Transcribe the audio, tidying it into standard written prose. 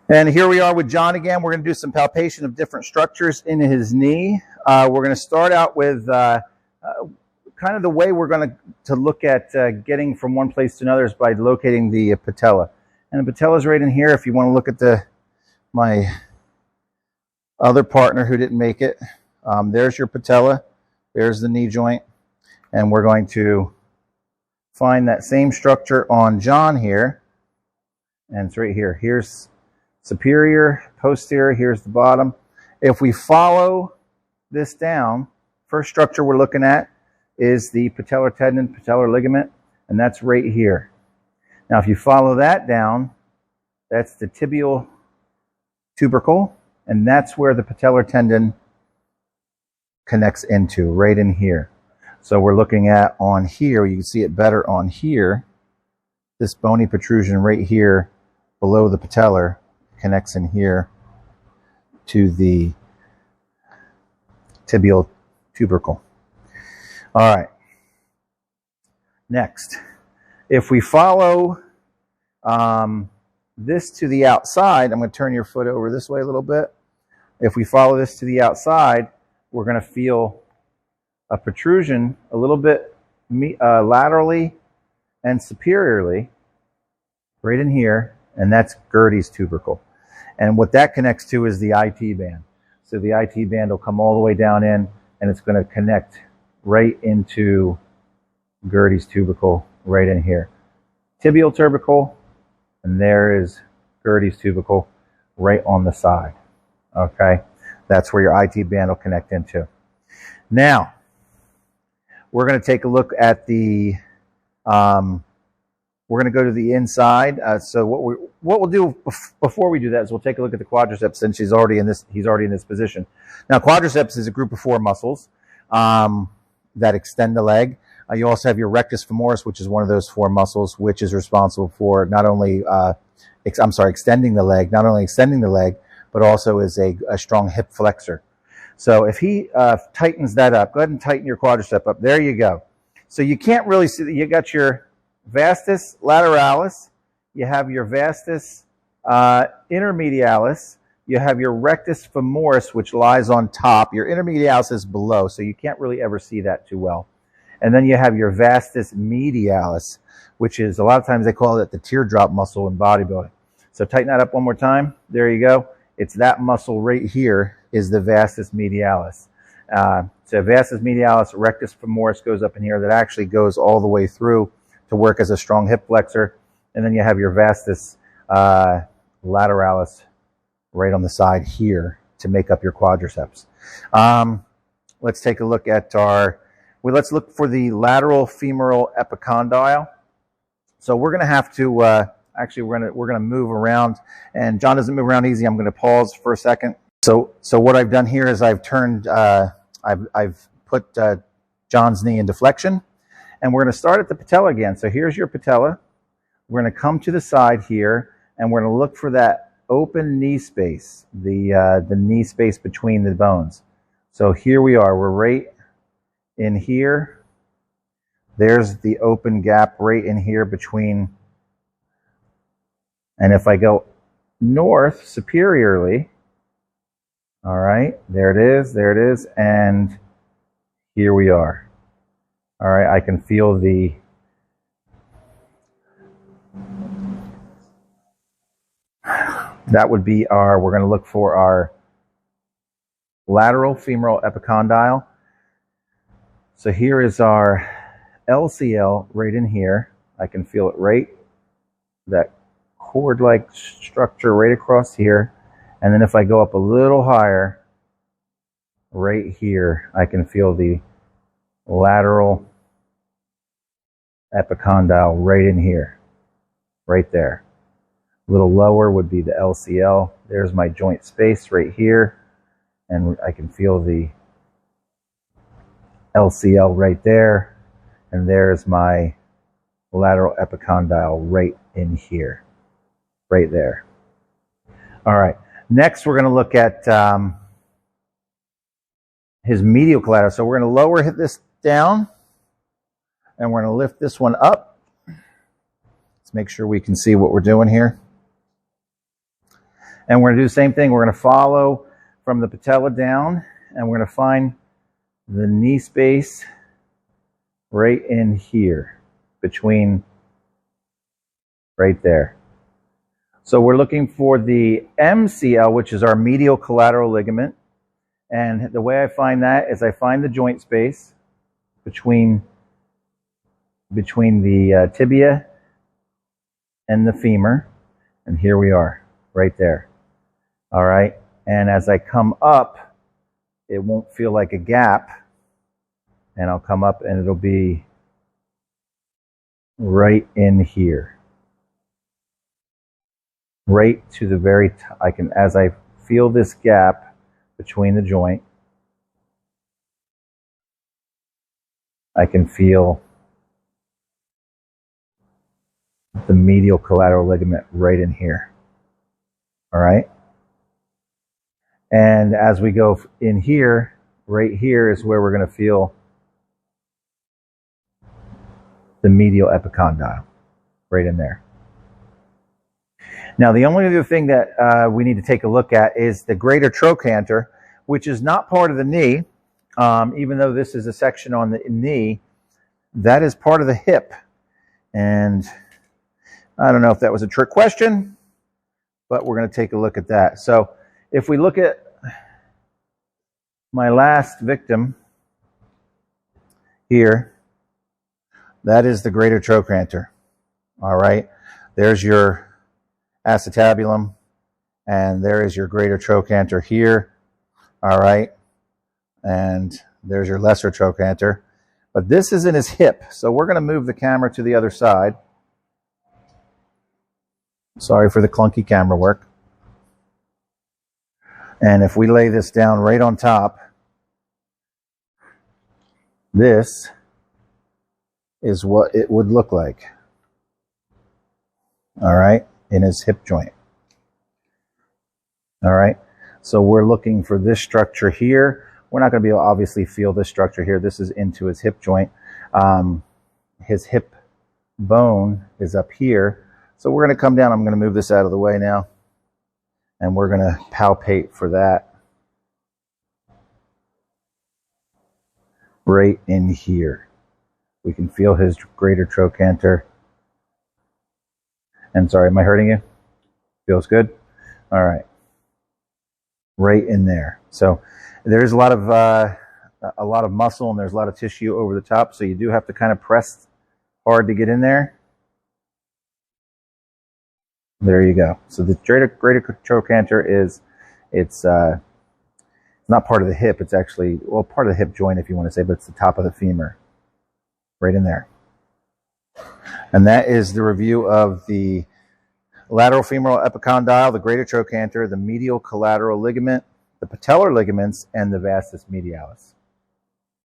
And here we are with John again. We're going to do some palpation of different structures in his knee. We're going to start out with kind of the way we're going to look at getting from one place to another is by locating the patella. And the patella is right in here. If you want to look at my other partner who didn't make it, there's your patella. There's the knee joint. And we're going to find that same structure on John here. And it's right here. Here's superior, posterior, here's the bottom. If we follow this down, first structure we're looking at is the patellar tendon, patellar ligament, and that's right here. Now if you follow that down, that's the tibial tubercle, and that's where the patellar tendon connects into, right in here. So we're looking at on here, you can see it better on here, this bony protrusion right here below the patellar connects in here to the tibial tubercle. All right. Next, if we follow this to the outside, I'm going to turn your foot over this way a little bit. If we follow this to the outside, we're going to feel a protrusion a little bit laterally and superiorly right in here, and that's Gerdy's tubercle. And what that connects to is the IT band. So the IT band will come all the way down in, and it's going to connect right into Gerdy's tubercle right in here. Tibial tubercle, and there is Gerdy's tubercle right on the side. Okay, that's where your IT band will connect into. Now, we're going to take a look at the we're going to go to the inside. So what we'll do before we do that is we'll take a look at the quadriceps, since he's already in this position. Now, quadriceps is a group of 4 muscles that extend the leg. You also have your rectus femoris, which is one of those 4 muscles, which is responsible for not only extending the leg, but also is a strong hip flexor. So if he tightens that up, go ahead and tighten your quadricep up. There you go. So you can't really see that. You got your vastus lateralis, you have your vastus intermedialis, you have your rectus femoris, which lies on top. Your intermedialis is below, so you can't really ever see that too well. And then you have your vastus medialis, which is, a lot of times they call it the teardrop muscle in bodybuilding. So tighten that up one more time. There you go. It's that muscle right here is the vastus medialis. So vastus medialis, rectus femoris goes up in here. That actually goes all the way through to work as a strong hip flexor. And then you have your vastus lateralis right on the side here to make up your quadriceps. Let's take a look at let's look for the lateral femoral epicondyle. So we're going to have to, actually we're going to move around, and John doesn't move around easy. I'm going to pause for a second. So what I've done here is I've turned, I've put John's knee into flexion. And we're going to start at the patella again. So here's your patella. We're going to come to the side here, and we're going to look for that open knee space, the knee space between the bones. So here we are. We're right in here. There's the open gap right in here between. And if I go north superiorly, all right, there it is, and here we are. All right, I can feel that would be we're going to look for our lateral femoral epicondyle. So here is our LCL right in here. I can feel it right, that cord-like structure right across here. And then if I go up a little higher, right here, I can feel the lateral epicondyle right in here, right there. A little lower would be the LCL. There's my joint space right here, and I can feel the LCL right there, and there's my lateral epicondyle right in here, right there. All right, next we're going to look at his medial collateral. So we're going to lower this down, and we're going to lift this one up. Let's make sure we can see what we're doing here. And we're going to do the same thing. We're going to follow from the patella down, and we're going to find the knee space right in here, between right there. So we're looking for the MCL, which is our medial collateral ligament. And the way I find that is I find the joint space between the tibia and the femur. And here we are, right there. All right. And as I come up, it won't feel like a gap. And I'll come up and it'll be right in here. Right to the very top. As I feel this gap between the joint, I can feel the medial collateral ligament right in here. All right. And as we go in here, right here is where we're going to feel the medial epicondyle, right in there. Now, the only other thing that we need to take a look at is the greater trochanter, which is not part of the knee. Even though this is a section on the knee, that is part of the hip. And I don't know if that was a trick question, but we're going to take a look at that. So if we look at my last victim here, that is the greater trochanter. All right. There's your acetabulum, and there is your greater trochanter here. All right. And there's your lesser trochanter. But this is in his hip. So we're going to move the camera to the other side. Sorry for the clunky camera work. And if we lay this down right on top, this is what it would look like. All right, in his hip joint. All right, so we're looking for this structure here. We're not going to be able to obviously feel this structure here. This is into his hip joint. His hip bone is up here. So we're going to come down. I'm going to move this out of the way now. And we're going to palpate for that. Right in here. We can feel his greater trochanter. And sorry, am I hurting you? Feels good? All right. Right in there. So there's a lot of muscle and there's a lot of tissue over the top. So you do have to kind of press hard to get in there. There you go. So the greater trochanter is, it's not part of the hip. It's actually, well, part of the hip joint if you want to say, but it's the top of the femur. Right in there. And that is the review of the lateral femoral epicondyle, the greater trochanter, the medial collateral ligament, the patellar ligaments, and the vastus medialis.